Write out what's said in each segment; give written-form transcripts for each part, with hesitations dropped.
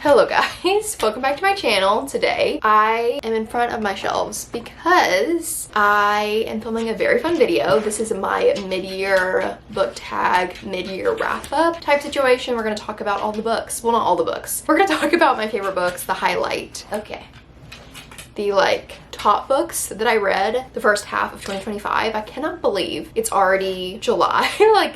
Hello guys, welcome back to my channel. Today I am in front of my shelves because I am filming a very fun video. This is my mid-year book tag, mid-year wrap-up type situation. We're going to talk about all the books. Well, not all the books. We're going to talk about my favorite books, the highlight. Okay. The top books that I read the first half of 2025. I cannot believe it's already July.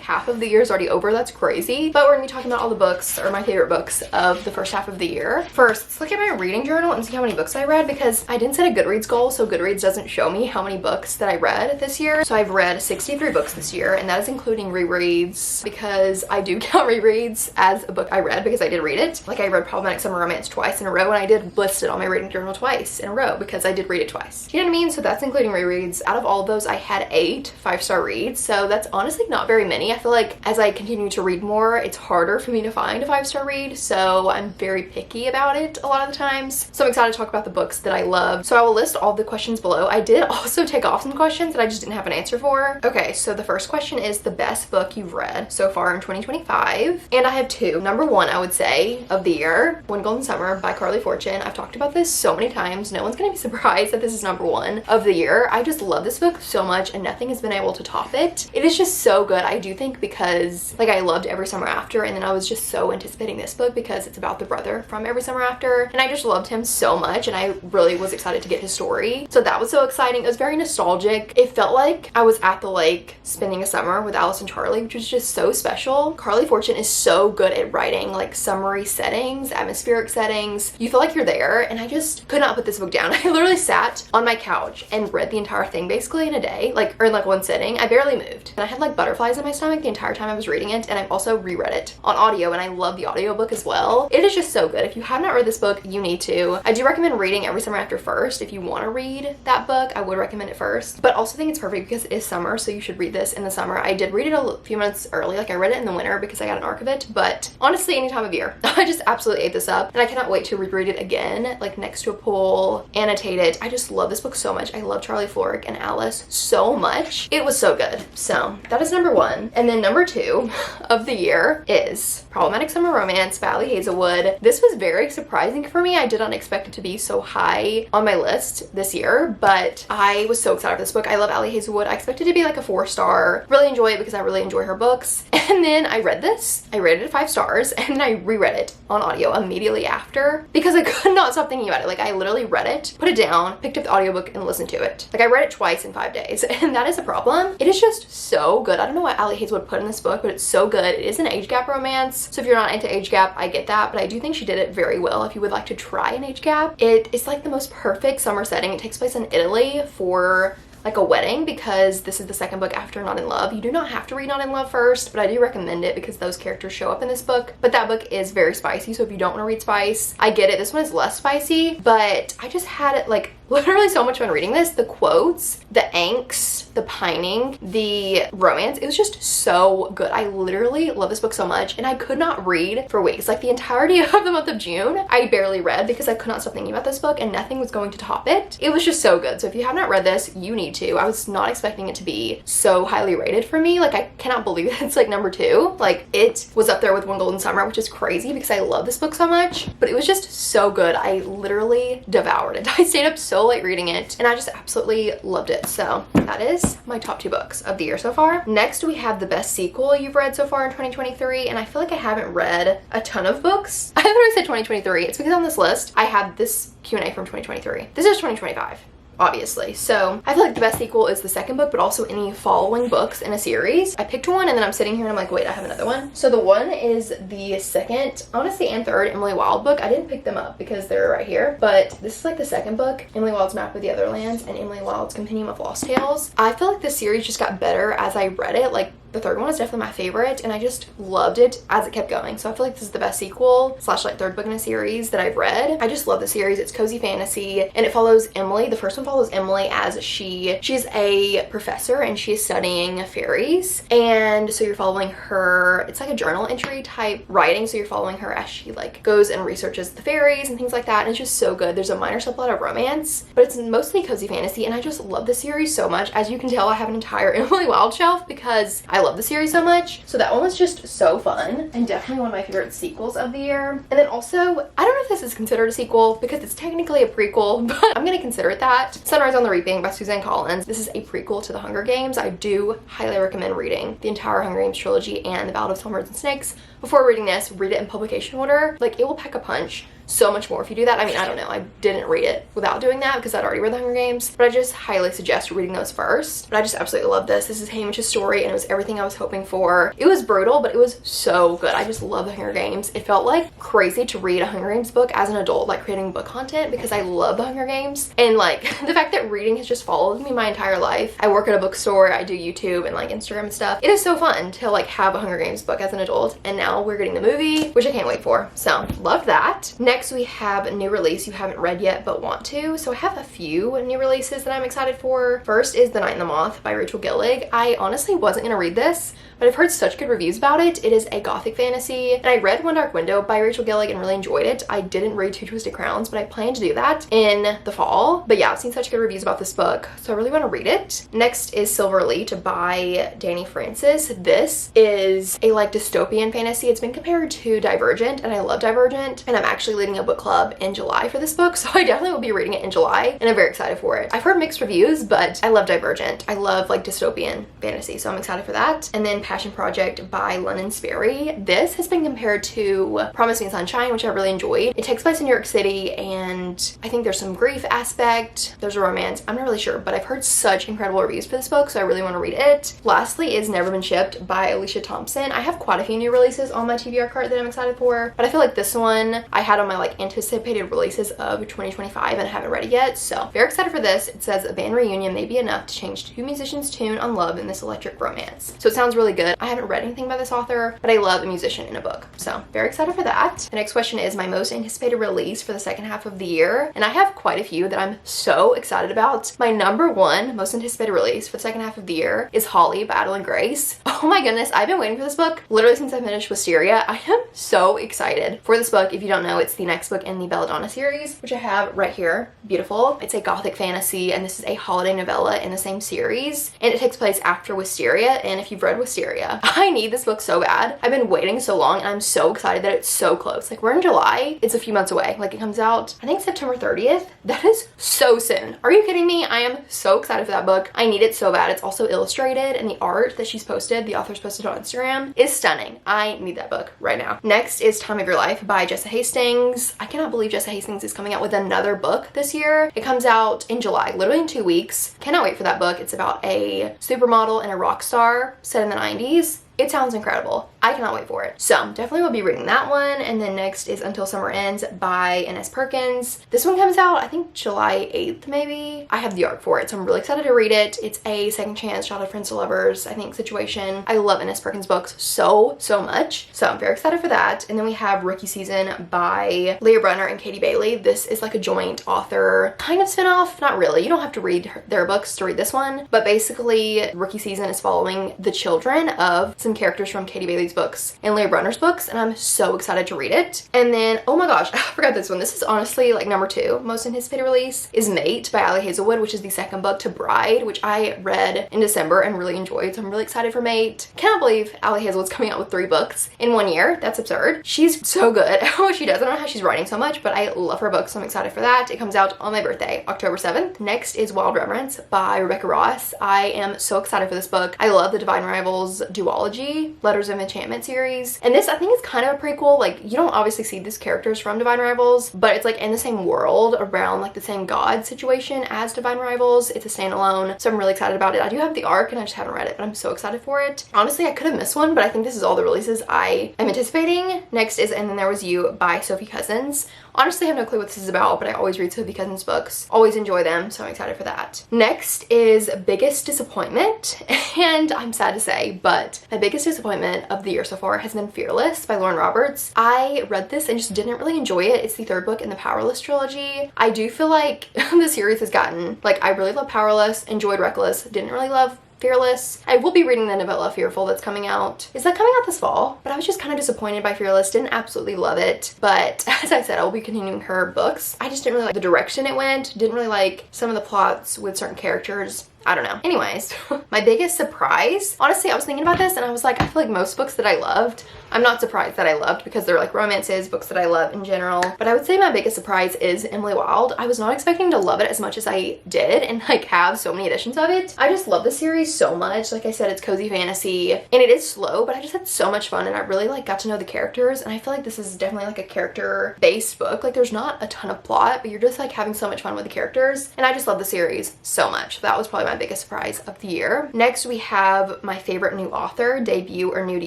Half of the year is already over. That's crazy. But we're gonna be talking about all the books, or my favorite books of the first half of the year. First, let's look at my reading journal and see how many books I read, because I didn't set a Goodreads goal, so Goodreads doesn't show me how many books that I read this year. So I've read 63 books this year, and that is including rereads, because I do count rereads as a book I read because I did read it. I read Problematic Summer Romance twice in a row, and I did list it on my reading journal twice in a row because I did read it twice. You know what I mean? So that's including rereads. Out of all of those, I had 8 5-star reads, so that's honestly not very many. I feel like as I continue to read more, it's harder for me to find a 5-star read, so I'm very picky about it a lot of the times. So I'm excited to talk about the books that I love. So I will list all the questions below. I did also take off some questions that I just didn't have an answer for. Okay, so the first question is the best book you've read so far in 2025, and I have 2. Number 1, I would say, of the year, One Golden Summer by Carly Fortune. I've talked about this so many times. No one's gonna be surprised that this is number 1 of the year. I just love this book so much, and nothing has been able to top it. It is just so good. I do think because I loved Every Summer After, and then I was just so anticipating this book because it's about the brother from Every Summer After, and I just loved him so much, and I really was excited to get his story. So that was so exciting. It was very nostalgic. It felt like I was at the lake spending a summer with Alice and Charlie, which was just so special. Carly Fortune is so good at writing summery settings, atmospheric settings. You feel like you're there, and I just could not put this book down. I literally sat on my couch and read the entire thing basically in a day, or in one sitting. I barely moved, and I had butterflies in my stomach the entire time I was reading it. And I've also reread it on audio, and I love the audiobook as well. It is just so good. If you have not read this book, you need to. I do recommend reading Every Summer After first. If you want to read that book, I would recommend it first, but also think it's perfect because it is summer, so you should read this in the summer. I did read it a few months early. I read it in the winter because I got an arc of it, but honestly, any time of year. I just absolutely ate this up, and I cannot wait to reread it again, next to a pool, annotate it. I just love this book so much. I love Charlie Florrick and Alice so much. It was so good. So that is number 1. And then number 2 of the year is Problematic Summer Romance by Ali Hazelwood. This was very surprising for me. I did not expect it to be so high on my list this year, but I was so excited for this book. I love Ali Hazelwood. I expected it to be a 4-star. Really enjoy it because I really enjoy her books. And then I read this. I rated it 5 stars, and then I reread it on audio immediately after because I could not stop thinking about it. I literally read it, put it down, picked up the audiobook, and listened to it. I read it twice in 5 days, and that is a problem. It is just so good. I don't know what Ali Hazelwood put in this book, but it's so good. It is an age gap romance, so if you're not into age gap, I get that, but I do think she did it very well if you would like to try an age gap. It is the most perfect summer setting. It takes place in Italy for a wedding, because this is the second book after Not in Love. You do not have to read Not in Love first, but I do recommend it because those characters show up in this book. But that book is very spicy, so if you don't want to read spice, I get it. This one is less spicy, but I just had it literally so much fun reading this. The quotes, the angst, the pining, the romance, it was just so good. I literally love this book so much, and I could not read for weeks. The entirety of the month of June, I barely read because I could not stop thinking about this book, and nothing was going to top it. It was just so good. So if you have not read this, you need to. I was not expecting it to be so highly rated for me. I cannot believe it's number 2. It was up there with One Golden Summer, which is crazy because I love this book so much, but it was just so good. I literally devoured it. I stayed up so late reading it, and I just absolutely loved it. So that is my top 2 books of the year so far. Next, we have the best sequel you've read so far in 2023, and I feel I haven't read a ton of books. I literally said 2023. It's because on this list, I have this Q&A from 2023. This is 2025. Obviously. So I feel the best sequel is the second book, but also any following books in a series. I picked one, and then I'm sitting here and I'm wait, I have another one. So the one is the second, honestly, and third Emily Wilde book. I didn't pick them up because they're right here, but this is the second book, Emily Wilde's Map of the Other Lands and Emily Wilde's Compendium of Lost Tales. I feel this series just got better as I read it. The third one is definitely my favorite, and I just loved it as it kept going. So I feel this is the best sequel / third book in a series that I've read. I just love the series. It's cozy fantasy, and it follows Emily. The first one follows Emily as she's a professor, and she is studying fairies, and so you're following her. It's a journal entry type writing, so you're following her as she goes and researches the fairies and things like that, and it's just so good. There's a minor subplot of romance, but it's mostly cozy fantasy, and I just love the series so much. As you can tell, I have an entire Emily Wilde shelf because I love the series so much. So that one was just so fun and definitely one of my favorite sequels of the year. And then also, I don't know if this is considered a sequel because it's technically a prequel, but I'm gonna consider it that. Sunrise on the Reaping by Suzanne Collins. This is a prequel to The Hunger Games. I do highly recommend reading the entire Hunger Games trilogy and The Ballad of Songbirds and Snakes. Before reading this, read it in publication order. Like, it will pack a punch so much more if you do that. I mean, I don't know, I didn't read it without doing that because I'd already read The Hunger Games, but I just highly suggest reading those first. But I just absolutely love this. This is Hamish's story and it was everything I was hoping for. It was brutal, but it was so good. I just love The Hunger Games. It felt like crazy to read a Hunger Games book as an adult, like creating book content, because I love The Hunger Games. And like the fact that reading has just followed me my entire life. I work at a bookstore, I do YouTube and like Instagram and stuff. It is so fun to like have a Hunger Games book as an adult, and now we're getting the movie, which I can't wait for. So love that. Next we have a new release you haven't read yet but want to. So I have a few new releases that I'm excited for. First is The Night and the Moth by Rachel Gillig. I honestly wasn't gonna read this, but I've heard such good reviews about it. It is a gothic fantasy, and I read One Dark Window by Rachel Gillig and really enjoyed it. I didn't read Two Twisted Crowns, but I plan to do that in the fall. But yeah, I've seen such good reviews about this book, so I really want to read it. Next is Silver Elite by Danny Francis. This is a like dystopian fantasy. It's been compared to Divergent, and I love Divergent, and I'm actually leading a book club in July for this book, so I definitely will be reading it in July, and I'm very excited for it. I've heard mixed reviews, but I love Divergent. I love like dystopian fantasy, so I'm excited for that. And then Passion Project by London Sperry. This has been compared to Promise Me Sunshine, which I really enjoyed. It takes place in New York City, and I think there's some grief aspect, there's a romance, I'm not really sure, but I've heard such incredible reviews for this book, so I really want to read it. Lastly is Never Been Shipped by Alicia Thompson. I have quite a few new releases on my TBR cart that I'm excited for, but I feel like this one I had on my like anticipated releases of 2025 and I haven't read it yet, so very excited for this. It says a band reunion may be enough to change two musicians' tune on love in this electric romance. So it sounds really good. I haven't read anything by this author, but I love a musician in a book, so very excited for that. The next question is my most anticipated release for the second half of the year, and I have quite a few that I'm so excited about. My number one most anticipated release for the second half of the year is Holly by Adeline Grace. Oh my goodness, I've been waiting for this book literally since I finished Wisteria. I am so excited for this book. If you don't know, it's the next book in the Belladonna series, which I have right here. Beautiful. It's a gothic fantasy, and this is a holiday novella in the same series, and it takes place after Wisteria. And if you've read Wisteria, I need this book so bad. I've been waiting so long, and I'm so excited that it's so close. Like, we're in July. It's a few months away. Like, it comes out, I think, September 30th. That is so soon. Are you kidding me? I am so excited for that book. I need it so bad. It's also illustrated, and the art that she's posted, the author's posted on Instagram, is stunning. I need that book right now. Next is Time of Your Life by Jessa Hastings. I cannot believe Jessa Hastings is coming out with another book this year. It comes out in July, literally in 2 weeks. Cannot wait for that book. It's about a supermodel and a rock star set in the 90s. It sounds incredible. I cannot wait for it. So definitely will be reading that one. And then next is Until Summer Ends by N.S. Perkins. This one comes out, I think, July 8th maybe. I have the art for it, so I'm really excited to read it. It's a second chance childhood friends to lovers, I think, situation. I love N.S. Perkins books so much. So I'm very excited for that. And then we have Rookie Season by Leah Brunner and Katie Bailey. This is like a joint author kind of spin-off. Not really. You don't have to read their books to read this one. But basically, Rookie Season is following the children of some characters from Katie Bailey's books and Leah Brunner's books, and I'm so excited to read it. And then, oh my gosh, I forgot this one. This is honestly like number 2 most anticipated release is Mate by Ali Hazelwood, which is the second book to Bride, which I read in December and really enjoyed. So I'm really excited for Mate. Cannot believe Ali Hazelwood's coming out with 3 books in 1 year. That's absurd. She's so good at what she does. I don't know how she's writing so much, but I love her books, so I'm excited for that. It comes out on my birthday, October 7th. Next is Wild Reverence by Rebecca Ross. I am so excited for this book. I love the Divine Rivals duology, Letters of Enchantment series, and this I think is kind of a prequel. Like, you don't obviously see these characters from Divine Rivals, but it's like in the same world around like the same god situation as Divine Rivals. It's a standalone, so I'm really excited about it. I do have the arc and I just haven't read it, but I'm so excited for it. Honestly, I could have missed one, but I think this is all the releases I am anticipating. Next is And Then There Was You by Sophie Cousins. Honestly, I have no clue what this is about, but I always read Sophie Cousins books. Always enjoy them, so I'm excited for that. Next is Biggest Disappointment, and I'm sad to say, but my biggest disappointment of the year so far has been Fearless by Lauren Roberts. I read this and just didn't really enjoy it. It's the 3rd book in the Powerless trilogy. I do feel like the series has gotten, like, I really love Powerless, enjoyed Reckless, didn't really love Fearless. I will be reading the novella Fearful that's coming out. Is that coming out this fall? But I was just kind of disappointed by Fearless. Didn't absolutely love it. But as I said, I will be continuing her books. I just didn't really like the direction it went. Didn't really like some of the plots with certain characters. I don't know. Anyways, my biggest surprise, honestly, I was thinking about this and I was like, I feel like most books that I loved, I'm not surprised that I loved because they're like romances, books that I love in general. But I would say my biggest surprise is Emily Wilde. I was not expecting to love it as much as I did and like have so many editions of it. I just love the series so much. Like I said, it's cozy fantasy and it is slow, but I just had so much fun and I really like got to know the characters. And I feel like this is definitely like a character based book. Like there's not a ton of plot, but you're just like having so much fun with the characters. And I just love the series so much. That was probably my biggest surprise of the year. Next, we have my favorite new author, debut or new to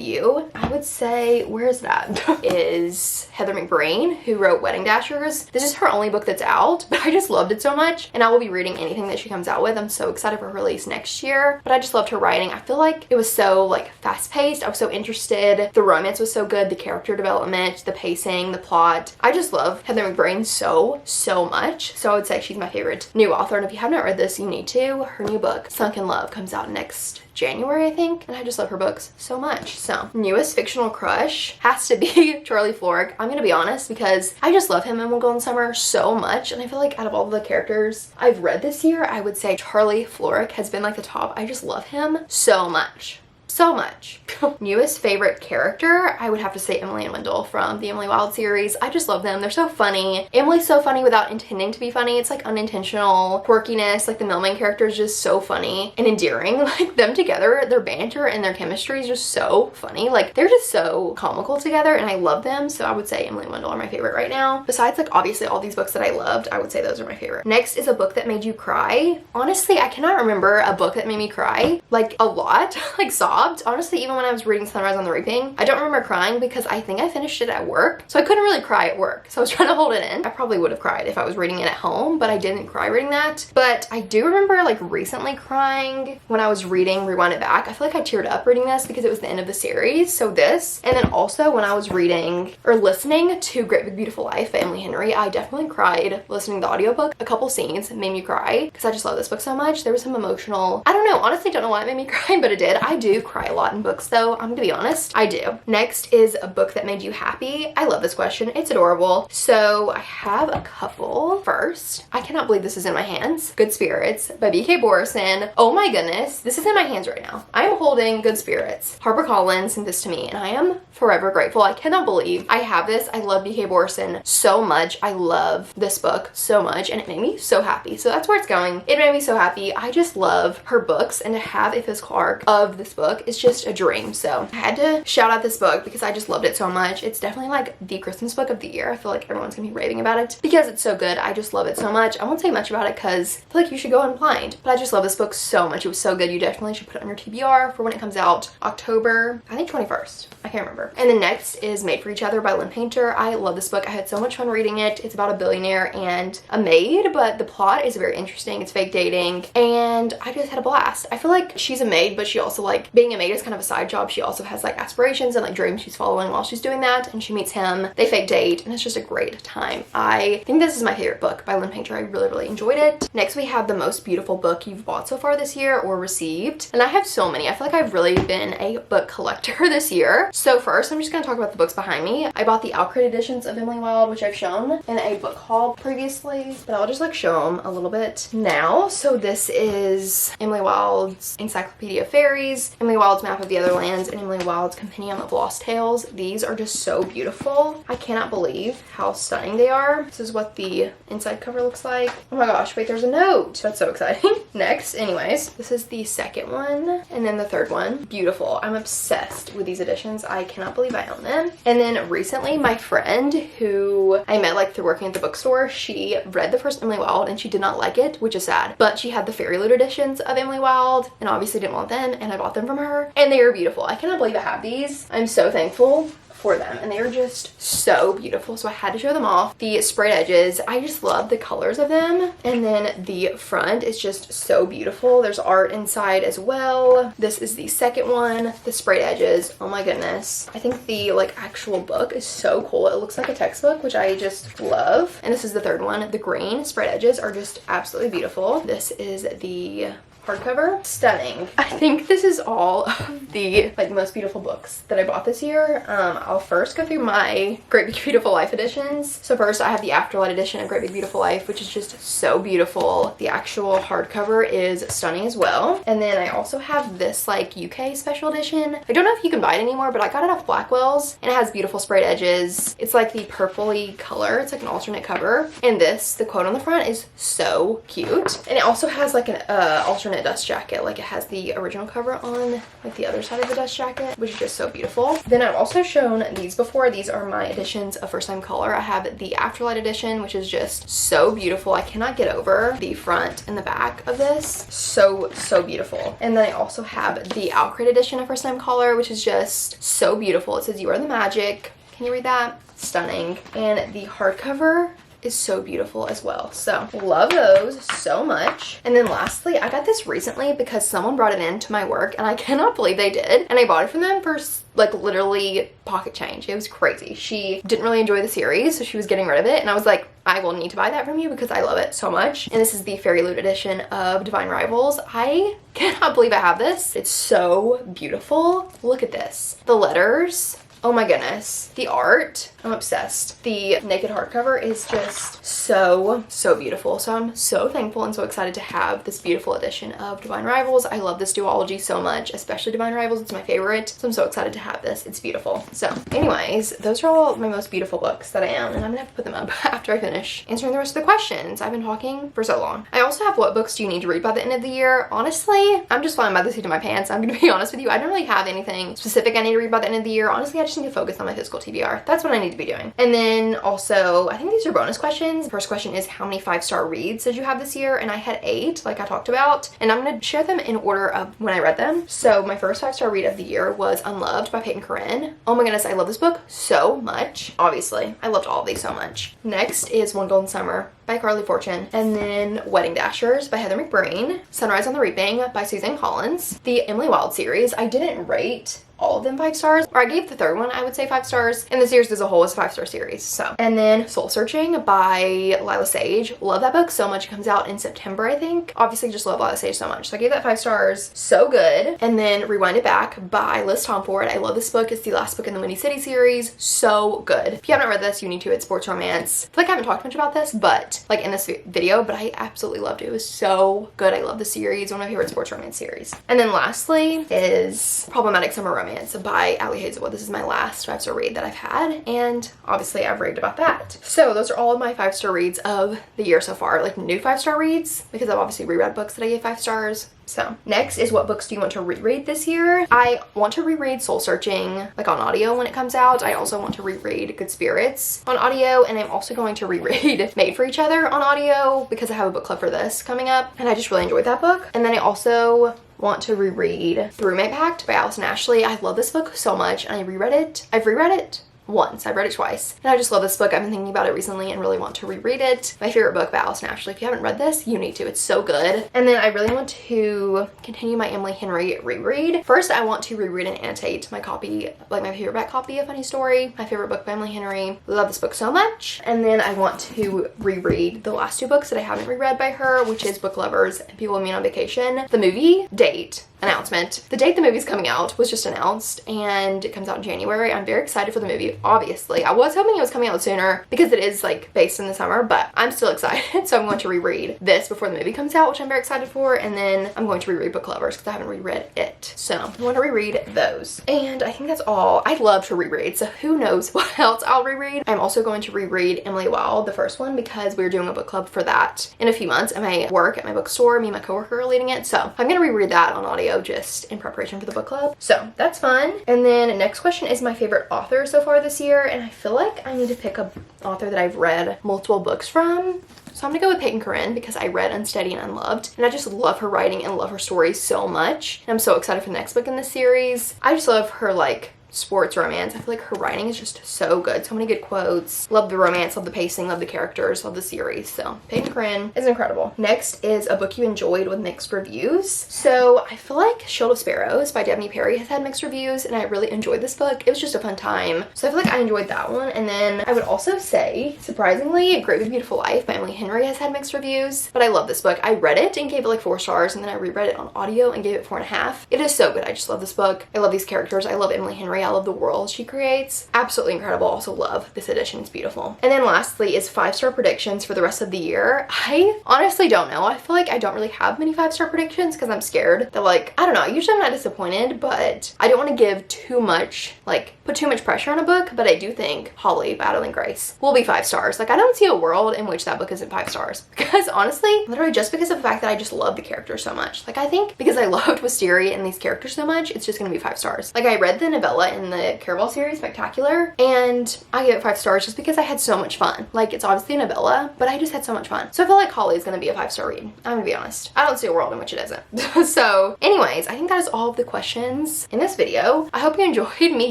you. I would say, where is that? Is Heather McBrain, who wrote Wedding Dashers. This is her only book that's out, but I just loved it so much and I will be reading anything that she comes out with. I'm so excited for her release next year, but I just loved her writing. I feel like it was so like fast paced. I was so interested. The romance was so good. The character development, the pacing, the plot. I just love Heather McBrain so much. So I would say she's my favorite new author. And if you haven't read this, you need to. Her new book, Sunk in Love, comes out next January, I think, and I just love her books so much. So newest fictional crush has to be Charlie Florrick. I'm gonna be honest because I just love him in One Golden Summer so much, and I feel like out of all the characters I've read this year, I would say Charlie Florrick has been like the top. I just love him so much. So much. Newest favorite character, I would have to say Emily and Wendell from the Emily Wilde series. I just love them. They're so funny. Emily's so funny without intending to be funny. It's like unintentional quirkiness. Like the main character is just so funny and endearing. Like them together, their banter and their chemistry is just so funny. Like they're just so comical together and I love them. So I would say Emily and Wendell are my favorite right now. Besides like obviously all these books that I loved, I would say those are my favorite. Next is a book that made you cry. Honestly, I cannot remember a book that made me cry like a lot, like sobbed. Honestly, even when I was reading Sunrise on the Reaping, I don't remember crying because I think I finished it at work. So I couldn't really cry at work. So I was trying to hold it in. I probably would have cried if I was reading it at home, but I didn't cry reading that. But I do remember like recently crying when I was reading Rewind It Back. I feel like I teared up reading this because it was the end of the series. So this, and then also when I was reading or listening to Great Big Beautiful Life by Emily Henry, I definitely cried listening to the audiobook. A couple scenes made me cry because I just love this book so much. There was some emotional, I don't know, honestly don't know why it made me cry, but it did. I do cry a lot in books though, I'm gonna be honest. I do. Next is a book that made you happy. I love this question. It's adorable. So I have a couple. First, I cannot believe this is in my hands. Good Spirits by B.K. Borison. Oh my goodness, this is in my hands right now. I am holding Good Spirits. HarperCollins sent this to me and I am forever grateful. I cannot believe I have this. I love B.K. Borison so much. I love this book so much and it made me so happy. So that's where it's going. It made me so happy. I just love her books and to have a physical arc of this book is just a dream. So I had to shout out this book because I just loved it so much. It's definitely like the Christmas book of the year. I feel like everyone's gonna be raving about it because it's so good. I just love it so much. I won't say much about it because I feel like you should go in blind, but I just love this book so much. It was so good. You definitely should put it on your TBR for when it comes out October, I think 21st. I can't remember. And then next is Made for Each Other by Lynn Painter. I love this book. I had so much fun reading it. It's about a billionaire and a maid, but the plot is very interesting. It's fake dating and I just had a blast. I feel like she's a maid, but she also like being a maid is kind of a side job. She also has like aspirations and like dreams she's following while she's doing that, and she meets him. They fake date and it's just a great time. I think this is my favorite book by Lynn Painter. I really enjoyed it. Next we have the most beautiful book you've bought so far this year or received, and I have so many. I feel like I've really been a book collector this year. So first I'm just going to talk about the books behind me. I bought the Alcred editions of Emily Wilde, which I've shown in a book haul previously, but I'll just like show them a little bit now. So this is Emily Wilde's Encyclopedia of Fairies, Emily Wilde's Map of the Other Lands, and Emily Wilde's Compendium of Lost Tales. These are just so beautiful. I cannot believe how stunning they are. This is what the inside cover looks like. Oh my gosh, wait, there's a note. That's so exciting. Next, anyways, this is the second one, and then the third one. Beautiful. I'm obsessed with these editions. I cannot believe I own them. And then recently, my friend who I met like through working at the bookstore, she read the first Emily Wilde and she did not like it, which is sad, but she had the Fairy Loot editions of Emily Wilde and obviously didn't want them, and I bought them from her and they are beautiful. I cannot believe I have these. I'm so thankful for them and they are just so beautiful, so I had to show them off. The sprayed edges, I just love the colors of them, and then the front is just so beautiful. There's art inside as well. This is the second one. The sprayed edges, oh my goodness. I think the like actual book is so cool. It looks like a textbook, which I just love. And this is the third one. The green sprayed edges are just absolutely beautiful. This is the hardcover. Stunning. I think this is all of the like most beautiful books that I bought this year. I'll first go through my Great Big Beautiful Life editions. So first I have the Afterlight edition of Great Big Beautiful Life, which is just so beautiful. The actual hardcover is stunning as well. And then I also have this like UK special edition. I don't know if you can buy it anymore, but I got it off Blackwell's, and it has beautiful sprayed edges. It's like the purpley color. It's like an alternate cover. And the quote on the front is so cute. And it also has like an alternate dust jacket. Like it has the original cover on like the other side of the dust jacket, which is just so beautiful. Then I've also shown these before. These are my editions of First Time Color. I have the Afterlight edition, which is just so beautiful. I cannot get over the front and the back of this. So beautiful. And then I also have the Alcrate edition of First Time Color, which is just so beautiful. It says "You are the magic." Can you read that? Stunning. And the hardcover is so beautiful as well. So love those so much. And then lastly, I got this recently because someone brought it into my work, and I cannot believe they did. And I bought it from them for like literally pocket change. It was crazy. She didn't really enjoy the series, so she was getting rid of it, and I was like, I will need to buy that from you because I love it so much. And this is the Fairy Loot edition of Divine Rivals. I cannot believe I have this. It's so beautiful. Look at this. The letters. Oh my goodness. The art, I'm obsessed. The naked hardcover is just so beautiful. So I'm so thankful and so excited to have this beautiful edition of Divine Rivals. I love this duology so much, especially Divine Rivals. It's my favorite. So I'm so excited to have this. It's beautiful. So anyways, those are all my most beautiful books that I own, and I'm gonna have to put them up after I finish answering the rest of the questions. I've been talking for so long. I also have what books do you need to read by the end of the year. Honestly, I'm just flying by the seat of my pants. I'm gonna be honest with you. I don't really have anything specific I need to read by the end of the year. Honestly, I just need to focus on my physical TBR. That's what I need to be doing. And then also, I think these are bonus questions. The first question is, how many 5-star reads did you have this year? And I had 8, like I talked about, and I'm gonna share them in order of when I read them. So my first 5-star read of the year was Unloved by Peyton Corinne. Oh my goodness, I love this book so much. Obviously, I loved all of these so much. Next is One Golden Summer by Carly Fortune, and then Wedding Dashers by Heather McBreen, Sunrise on the Reaping by Suzanne Collins, the Emily Wilde series. I didn't rate all of them 5 stars, or I gave the third one, I would say 5 stars, and the series as a whole is a 5-star series. So, and then Soul Searching by Lila Sage. Love that book so much. It comes out in September, I think. Obviously just love Lila Sage so much, so I gave that 5 stars. So good. And then Rewind It Back by Liz Tomford. I love this book. It's the last book in the Windy City series. So good. If you haven't read this, you need to. It's sports romance. I feel like I haven't talked much about this, but like in this video, but I absolutely loved it. It was so good. I love the series. One of my favorite sports romance series. And then lastly is Problematic Summer Romance by Allie Hazelwood. This is my last 5-star read that I've had, and obviously I've raved about that. So those are all of my 5-star reads of the year so far, like new 5-star reads, because I've obviously reread books that I gave 5 stars. So next is, what books do you want to reread this year? I want to reread Soul Searching like on audio when it comes out. I also want to reread Good Spirits on audio, and I'm also going to reread Made for Each Other on audio because I have a book club for this coming up, and I just really enjoyed that book. And then I also want to reread The Roommate Pact by Allison Ashley. I love this book so much, and I reread it. I've reread it once. I've read it twice, and I just love this book. I've been thinking about it recently and really want to reread it. My favorite book by Allison Ashley. If you haven't read this, you need to. It's so good. And then I really want to continue my Emily Henry reread. First, I want to reread and annotate my copy, like my paperback copy of Funny Story, my favorite book by Emily Henry. Love this book so much. And then I want to reread the last 2 books that I haven't reread by her, which is Book Lovers and People with Me on Vacation. The movie date announcement. The date the movie's coming out was just announced, and it comes out in January. I'm very excited for the movie, obviously. I was hoping it was coming out sooner because it is like based in the summer, but I'm still excited. So I'm going to reread this before the movie comes out, which I'm very excited for, and then I'm going to reread Book Lovers because I haven't reread it. So I want to reread those. And I think that's all. I love to reread, so who knows what else I'll reread. I'm also going to reread Emily Wilde, the first one, because we're doing a book club for that in a few months at my work, at my bookstore. Me and my coworker are leading it, so I'm gonna reread that on audio just in preparation for the book club. So that's fun. And then next question is my favorite author so far this year, and I feel like I need to pick an author that I've read multiple books from. So I'm gonna go with Peyton Corinne because I read Unsteady and Unloved, and I just love her writing and love her story so much. And I'm so excited for the next book in this series. I just love her like sports romance. I feel like her writing is just so good. So many good quotes. Love the romance, love the pacing, love the characters, love the series. So Peyton Corinne is incredible. Next is a book you enjoyed with mixed reviews. So I feel like Shield of Sparrows by Debney Perry has had mixed reviews, and I really enjoyed this book. It was just a fun time. So I feel like I enjoyed that one. And then I would also say, surprisingly, Great Big Beautiful Life by Emily Henry has had mixed reviews, but I love this book. I read it and gave it like 4 stars, and then I reread it on audio and gave it 4.5. It is so good. I just love this book. I love these characters. I love Emily Henry. I love the world she creates. Absolutely incredible. Also love this edition. It's beautiful. And then lastly is 5-star predictions for the rest of the year. I honestly don't know. I feel like I don't really have many 5-star predictions because I'm scared that, like, I don't know. Usually I'm not disappointed, but I don't want to give too much, like, put too much pressure on a book. But I do think Holly, Battle and Grace will be 5 stars. Like, I don't see a world in which that book isn't 5 stars, because honestly, literally just because of the fact that I just love the characters so much. Like, I think because I loved Wisteria and these characters so much, it's just gonna be 5 stars. Like, I read the novella in the Caraval series, Spectacular, and I gave it 5 stars just because I had so much fun. Like, it's obviously a novella, but I just had so much fun. So I feel like Holly is gonna be a 5-star read. I'm gonna be honest. I don't see a world in which it isn't. So anyways, I think that is all of the questions in this video. I hope you enjoyed me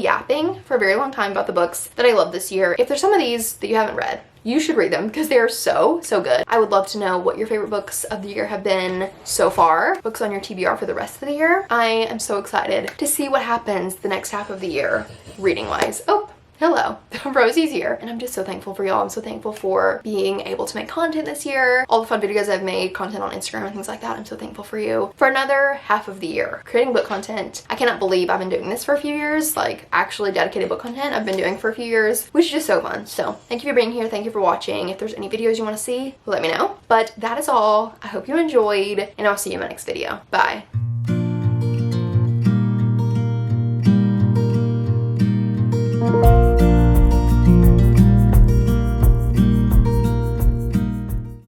yapping for a very long time about the books that I love this year. If there's some of these that you haven't read, you should read them because they are so good. I would love to know what your favorite books of the year have been so far. Books on your TBR for the rest of the year. I am so excited to see what happens the next half of the year reading wise. Oh, hello, Rosie's here, and I'm just so thankful for y'all. I'm so thankful for being able to make content this year, all the fun videos I've made, content on Instagram and things like that. I'm so thankful for you for another half of the year creating book content. I cannot believe I've been doing this for a few years, like actually dedicated book content I've been doing for a few years, which is just so fun. So thank you for being here. Thank you for watching. If there's any videos you want to see, let me know. But that is all. I hope you enjoyed, and I'll see you in my next video. Bye.